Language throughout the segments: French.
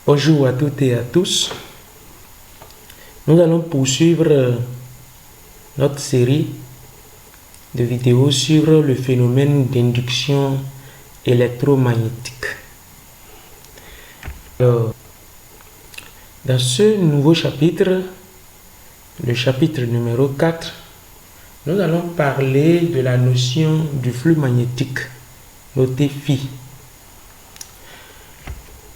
Bonjour à toutes et à tous. Nous allons poursuivre notre série de vidéos sur le phénomène d'induction électromagnétique. Alors, dans ce nouveau chapitre, le chapitre numéro 4, nous allons parler de la notion du flux magnétique, noté phi.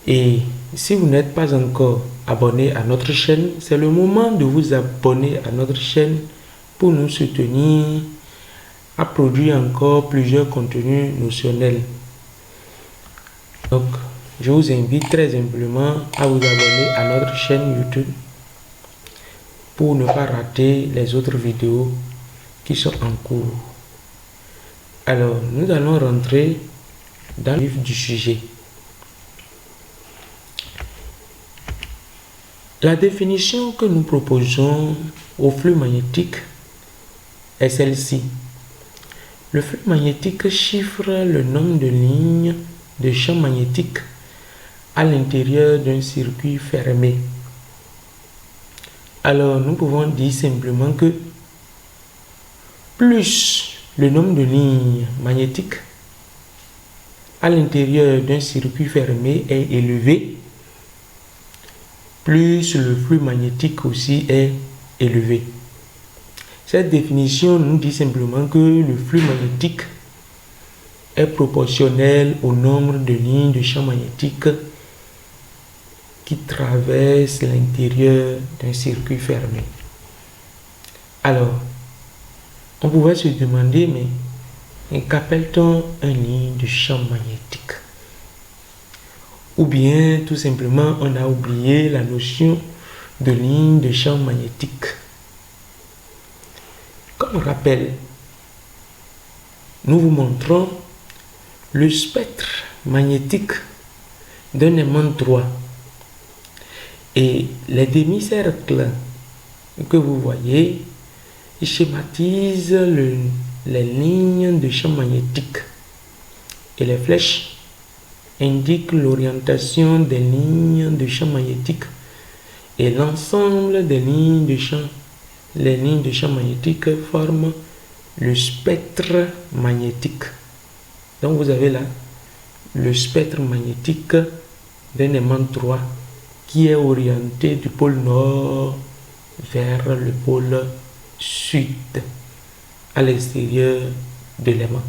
Et si vous n'êtes pas encore abonné à notre chaîne, c'est le moment de vous abonner à notre chaîne pour nous soutenir à produire encore plusieurs contenus notionnels. Donc, je vous invite très humblement à vous abonner à notre chaîne YouTube pour ne pas rater les autres vidéos qui sont en cours. Alors, nous allons rentrer dans le vif du sujet. La définition que nous proposons au flux magnétique est celle-ci. Le flux magnétique chiffre le nombre de lignes de champ magnétique à l'intérieur d'un circuit fermé. Alors, nous pouvons dire simplement que plus le nombre de lignes magnétiques à l'intérieur d'un circuit fermé est élevé, plus le flux magnétique aussi est élevé. Cette définition nous dit simplement que le flux magnétique est proportionnel au nombre de lignes de champ magnétique qui traversent l'intérieur d'un circuit fermé. Alors, on pouvait se demander, mais qu'appelle-t-on une ligne de champ magnétique? Ou bien, tout simplement, on a oublié la notion de ligne de champ magnétique. Comme rappel, nous vous montrons le spectre magnétique d'un aimant droit. Et les demi-cercles que vous voyez schématisent les lignes de champ magnétique. Et les flèches indiquent l'orientation des lignes de champ magnétique et l'ensemble des lignes de champ. Les lignes de champ magnétique forment le spectre magnétique. Donc vous avez là le spectre magnétique d'un aimant droit qui est orienté du pôle nord vers le pôle sud à l'extérieur de l'aimant.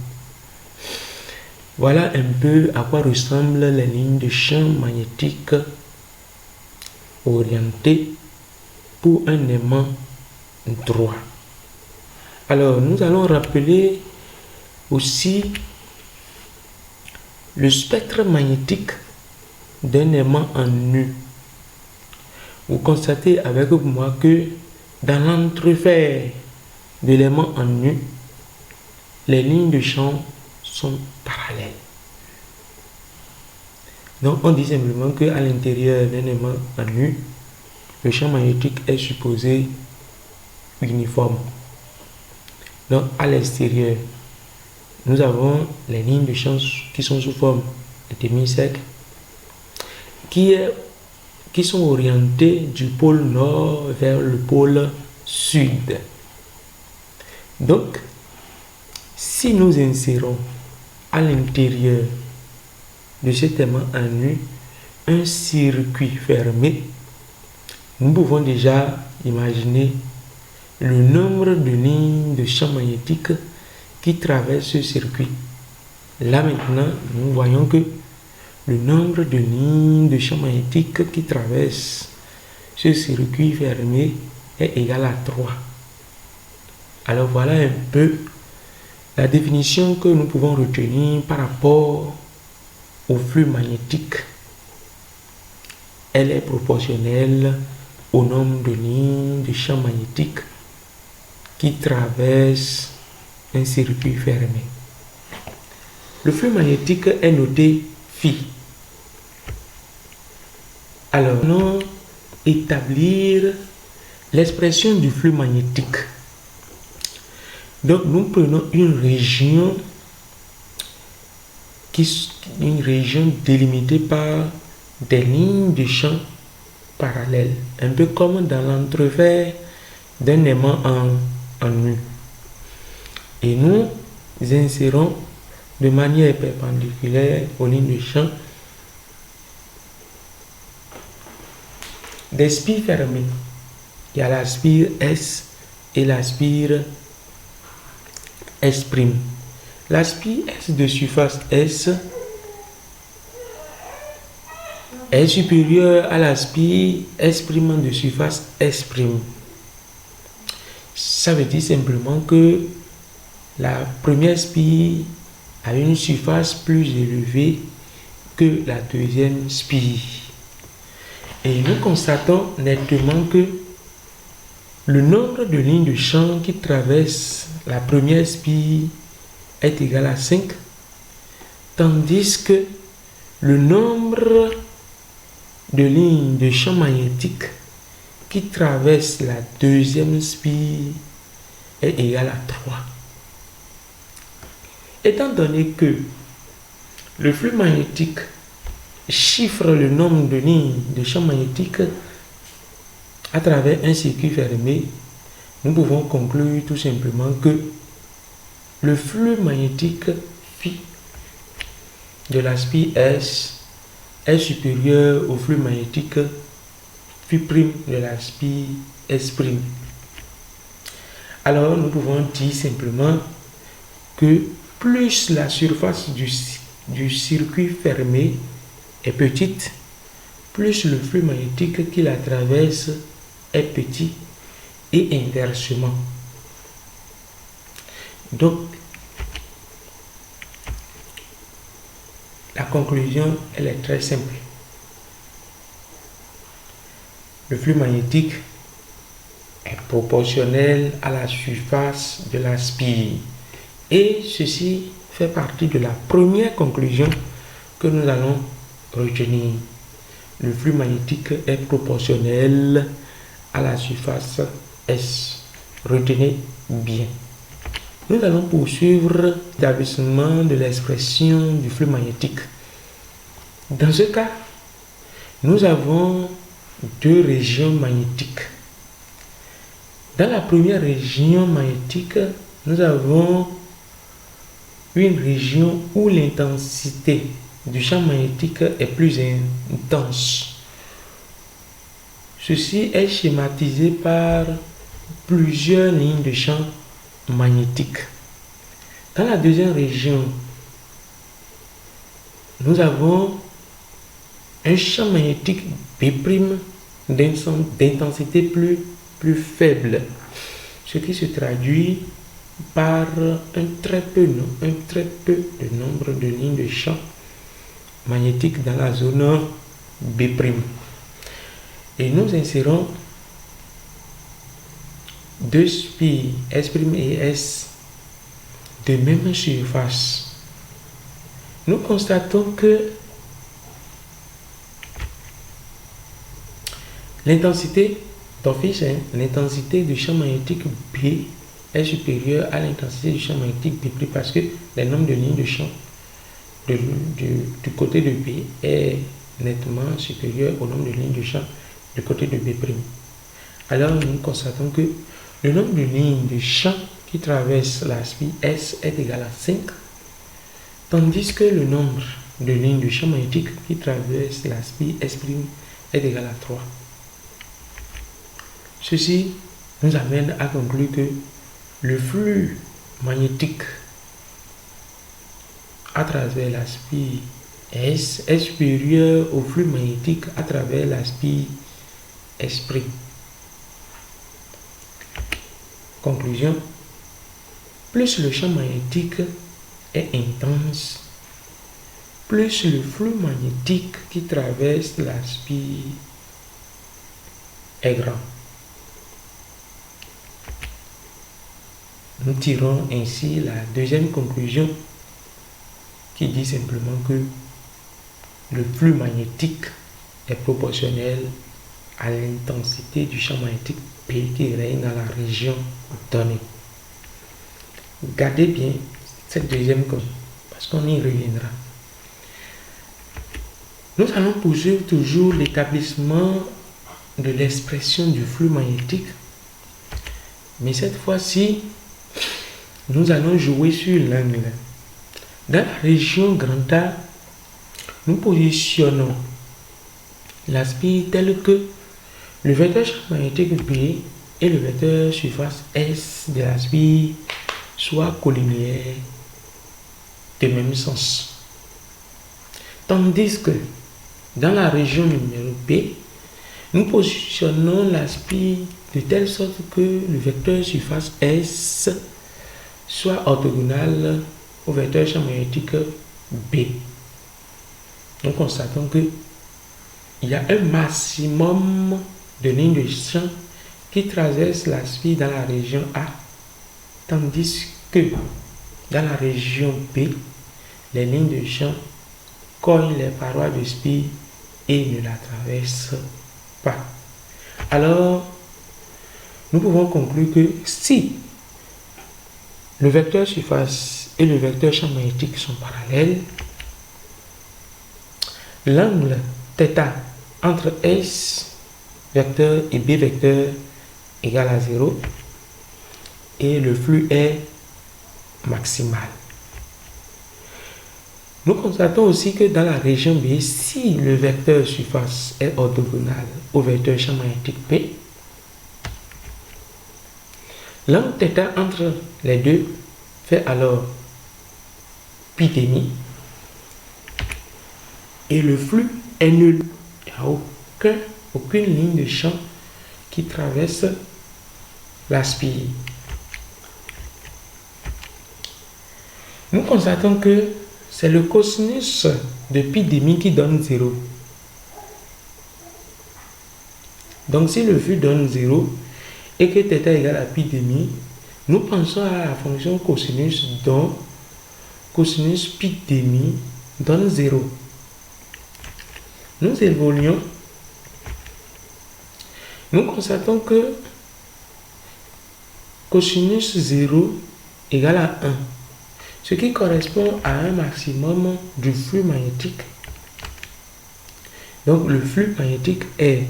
Voilà un peu à quoi ressemblent les lignes de champ magnétique orientées pour un aimant droit. Alors, nous allons rappeler aussi le spectre magnétique d'un aimant en nu. Vous constatez avec moi que dans l'entrefer de l'aimant en nu, les lignes de champ sont parallèles. Donc on dit simplement qu'à l'intérieur d'un aimant en nu, le champ magnétique est supposé uniforme. Donc à l'extérieur, nous avons les lignes de champ qui sont sous forme de demi-cercle qui sont orientées du pôle nord vers le pôle sud. Donc, si nous insérons à l'intérieur de cet aimant en nu un circuit fermé, nous pouvons déjà imaginer le nombre de lignes de champ magnétique qui traversent ce circuit. Là maintenant, nous voyons que le nombre de lignes de champ magnétique qui traversent ce circuit fermé est égal à 3. Alors voilà un peu la définition que nous pouvons retenir par rapport au flux magnétique. Elle est proportionnelle au nombre de lignes de champ magnétique qui traversent un circuit fermé. Le flux magnétique est noté phi. Alors, nous allons établir l'expression du flux magnétique. Donc, nous prenons une région délimitée par des lignes de champ parallèles, un peu comme dans l'entrevers d'un aimant en nu. Et nous insérons de manière perpendiculaire aux lignes de champ des spires fermées. Il y a la spire S et la spire S'. La spire S de surface S est supérieure à la spire S' de surface S'. Ça veut dire simplement que la première spire a une surface plus élevée que la deuxième spire. Et nous constatons nettement que le nombre de lignes de champ qui traversent la première spire est égal à 5, tandis que le nombre de lignes de champ magnétique qui traversent la deuxième spire est égal à 3. Étant donné que le flux magnétique chiffre le nombre de lignes de champ magnétique à travers un circuit fermé, nous pouvons conclure tout simplement que le flux magnétique phi de la spire S est supérieur au flux magnétique phi' de la spire S'. Alors nous pouvons dire simplement que plus la surface du circuit fermé est petite, plus le flux magnétique qui la traverse est petit, et inversement. Donc, la conclusion, elle est très simple. Le flux magnétique est proportionnel à la surface de la spire. Et ceci fait partie de la première conclusion que nous allons retenir. Le flux magnétique est proportionnel à la surface S. Retenez bien. Nous allons poursuivre l'établissement de l'expression du flux magnétique. Dans ce cas, nous avons deux régions magnétiques. Dans la première région magnétique, nous avons une région où l'intensité du champ magnétique est plus intense. Ceci est schématisé par plusieurs lignes de champ magnétique. Dans la deuxième région, nous avons un champ magnétique B' d'intensité plus faible, ce qui se traduit par un très peu de nombre de lignes de champ magnétique dans la zone B'. Et nous insérons deux spires S' et S de même surface. Nous constatons que l'intensité d'office, l'intensité du champ magnétique B est supérieure à l'intensité du champ magnétique B' parce que le nombre de lignes de champ du côté de B est nettement supérieur au nombre de lignes de champ du côté de B'. Alors nous constatons que le nombre de lignes de champ qui traversent la spire S est égal à 5, tandis que le nombre de lignes de champ magnétique qui traversent la spire S' est égal à 3. Ceci nous amène à conclure que le flux magnétique à travers la spire S est supérieur au flux magnétique à travers la spire S'. Conclusion, plus le champ magnétique est intense, plus le flux magnétique qui traverse la spire est grand. Nous tirons ainsi la deuxième conclusion qui dit simplement que le flux magnétique est proportionnel à l'intensité du champ magnétique P qui règne dans la région donnée. Gardez bien cette deuxième cause parce qu'on y reviendra. Nous allons poursuivre toujours l'établissement de l'expression du flux magnétique. Mais cette fois-ci, nous allons jouer sur l'angle. Dans la région grand A, nous positionnons l'aspect tel que le vecteur champ magnétique B et le vecteur surface S de l'aspect soient collinéaires de même sens. Tandis que dans la région numéro B, nous positionnons l'aspect de telle sorte que le vecteur surface S soit orthogonal au vecteur champ magnétique B. Nous constatons que il y a un maximum de lignes de champ qui traversent l'aspect dans la région A, tandis que dans la région B, les lignes de champ cognent les parois de spi et ne la traversent pas. Alors, nous pouvons conclure que si le vecteur surface et le vecteur champ magnétique sont parallèles, l'angle θ entre S vecteur et B vecteur égale à 0 et le flux est maximal. Nous constatons aussi que dans la région B, si le vecteur surface est orthogonal au vecteur champ magnétique P, l'angle θ entre les deux fait alors pi demi et le flux est nul. Il n'y a aucune ligne de champ qui traverse l'aspect. Nous constatons que c'est le cosinus de pi demi qui donne 0. Donc si le flux donne 0 et que θ égale à pi demi, nous pensons à la fonction cosinus dont cosinus pi demi donne 0. Nous évoluons. Nous constatons que cosinus 0 égale à 1. Ce qui correspond à un maximum du flux magnétique. Donc le flux magnétique est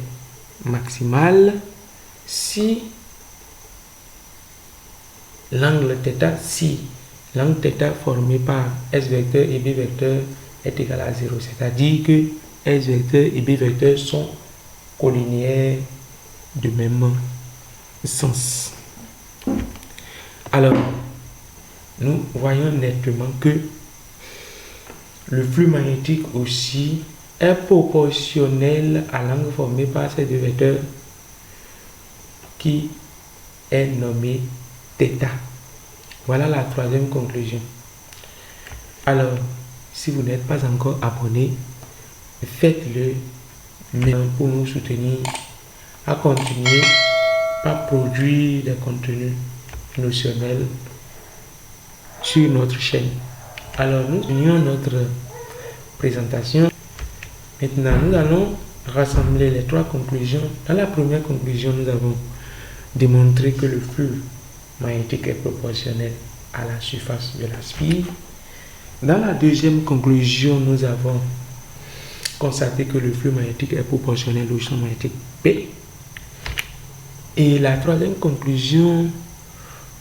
maximal si l'angle θ formé par S vecteur et B vecteur est égal à 0. C'est-à-dire que S vecteur et B vecteur sont collinéaires de même sens. Alors, nous voyons nettement que le flux magnétique aussi est proportionnel à l'angle formé par ces deux vecteurs qui est nommé θ. Voilà la troisième conclusion. Alors, si vous n'êtes pas encore abonné, faites-le maintenant pour nous soutenir à continuer à produire des contenus notionnels sur notre chaîne. Alors nous unions notre présentation. Maintenant nous allons rassembler les trois conclusions. Dans la première conclusion, nous avons démontré que le flux magnétique est proportionnel à la surface de la spire. Dans la deuxième conclusion, nous avons constaté que le flux magnétique est proportionnel au champ magnétique P. Et la troisième conclusion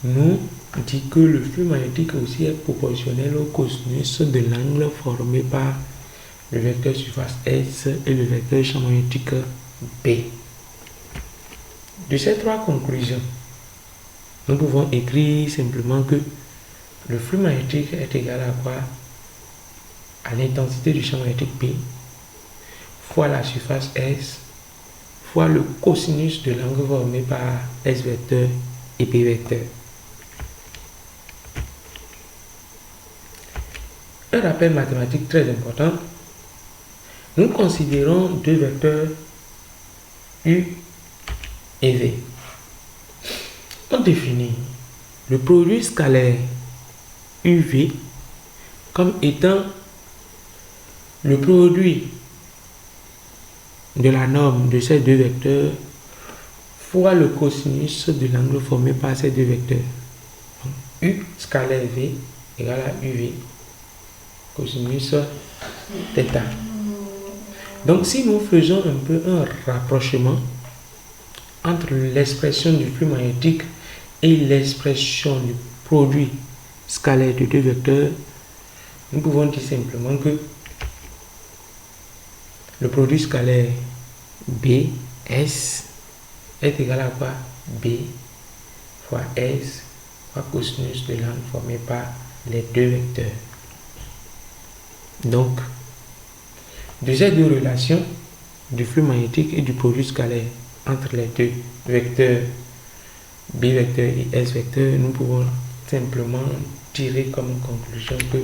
nous dit que le flux magnétique aussi est proportionnel au cosinus de l'angle formé par le vecteur surface S et le vecteur champ magnétique B. De ces trois conclusions, nous pouvons écrire simplement que le flux magnétique est égal à quoi? À l'intensité du champ magnétique B fois la surface S fois le cosinus de l'angle formé par S vecteur et B vecteur. Un rappel mathématique très important. Nous considérons deux vecteurs U et V. On définit le produit scalaire UV comme étant le produit de la norme de ces deux vecteurs fois le cosinus de l'angle formé par ces deux vecteurs. Donc, U scalaire V égale à UV cosinus θ. Donc si nous faisons un peu un rapprochement entre l'expression du flux magnétique et l'expression du produit scalaire de deux vecteurs, nous pouvons dire simplement que le produit scalaire BS est égal à quoi? B fois S fois cosinus de l'angle formé par les deux vecteurs. Donc, de ces deux relations, du flux magnétique et du produit scalaire entre les deux vecteurs B vecteur et S vecteur, nous pouvons simplement tirer comme conclusion que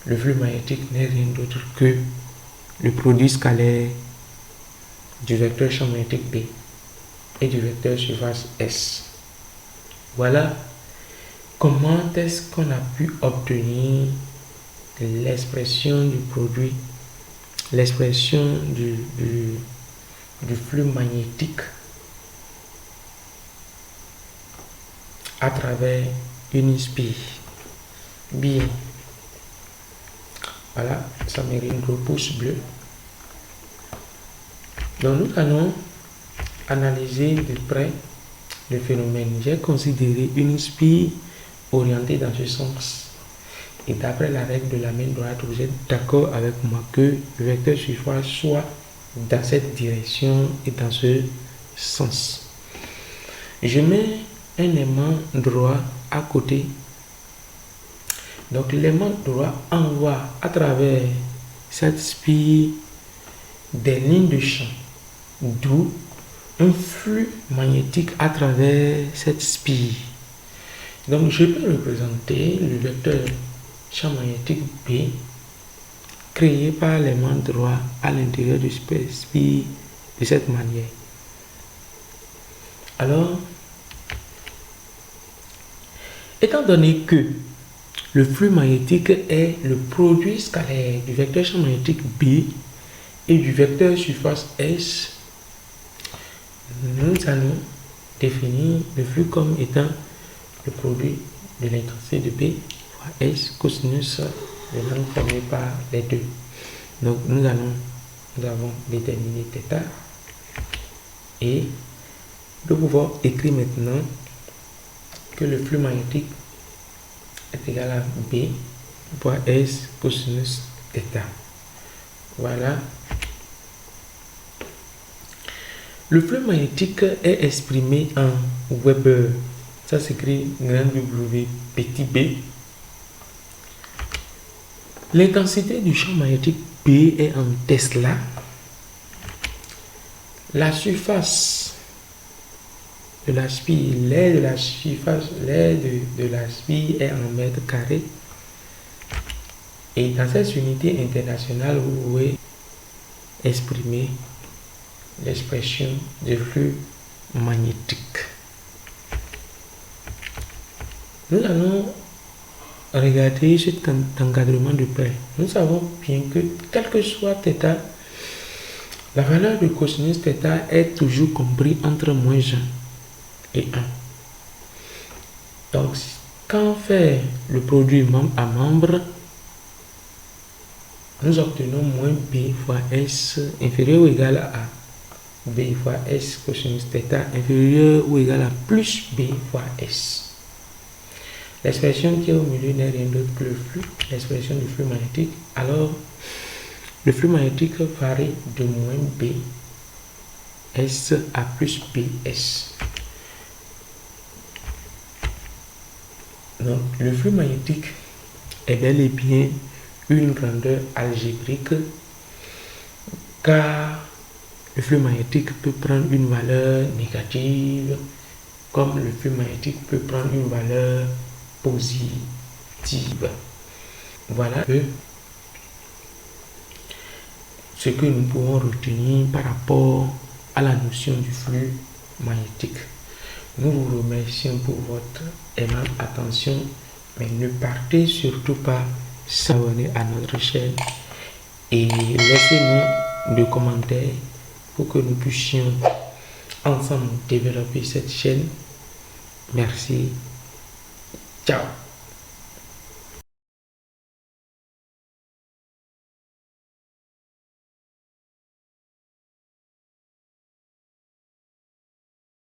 le flux magnétique n'est rien d'autre que le produit scalaire du vecteur champ magnétique B et du vecteur surface S. Voilà comment est-ce qu'on a pu obtenir l'expression du produit, l'expression du flux magnétique à travers une spire. Bien. Voilà, ça mérite un gros pouce bleu. Donc nous allons analyser de près le phénomène. J'ai considéré une spire orientée dans ce sens. Et d'après la règle de la main droite, vous êtes d'accord avec moi que le vecteur surface soit dans cette direction et dans ce sens. Je mets un aimant droit à côté. Donc l'aimant droit envoie à travers cette spire des lignes de champ, d'où un flux magnétique à travers cette spire. Donc je peux représenter le vecteur champ magnétique B créé par l'aimant droit à l'intérieur du spire de cette manière. Alors, étant donné que le flux magnétique est le produit scalaire du vecteur champ magnétique B et du vecteur surface S, nous allons définir le flux comme étant le produit de l'intensité de B fois S cosinus de l'angle formé par les deux. Donc nous avons déterminé θ et nous pouvons écrire maintenant que le flux magnétique est égal à B fois S cosinus θ. Voilà. Le flux magnétique est exprimé en Weber. Ça s'écrit grand W petit b. L'intensité du champ magnétique B est en Tesla. La surface de la spire, l'aire de la surface, l'aire de la spire est en mètres carrés. Et dans cette unité internationale, vous pouvez exprimer l'expression du flux magnétique. Nous allons regarder cet encadrement de près. Nous savons bien que, quel que soit θ, la valeur de cosinus θ est toujours comprise entre moins 1 et 1. Donc, quand on fait le produit membre à membre, nous obtenons moins B fois S inférieur ou égal à A. B fois S cosinus θ inférieur ou égal à plus B fois S. L'expression qui est au milieu n'est rien d'autre que le flux, l'expression du flux magnétique. Alors, le flux magnétique varie de moins B S à plus BS. Donc, le flux magnétique est bel et bien une grandeur algébrique, car le flux magnétique peut prendre une valeur négative, comme le flux magnétique peut prendre une valeur positive. Voilà ce que nous pouvons retenir par rapport à la notion du flux magnétique. Nous vous remercions pour votre aimable attention, mais ne partez surtout pas sans vous abonner à notre chaîne et laissez-nous des commentaires pour que nous puissions ensemble développer cette chaîne. Merci. Ciao.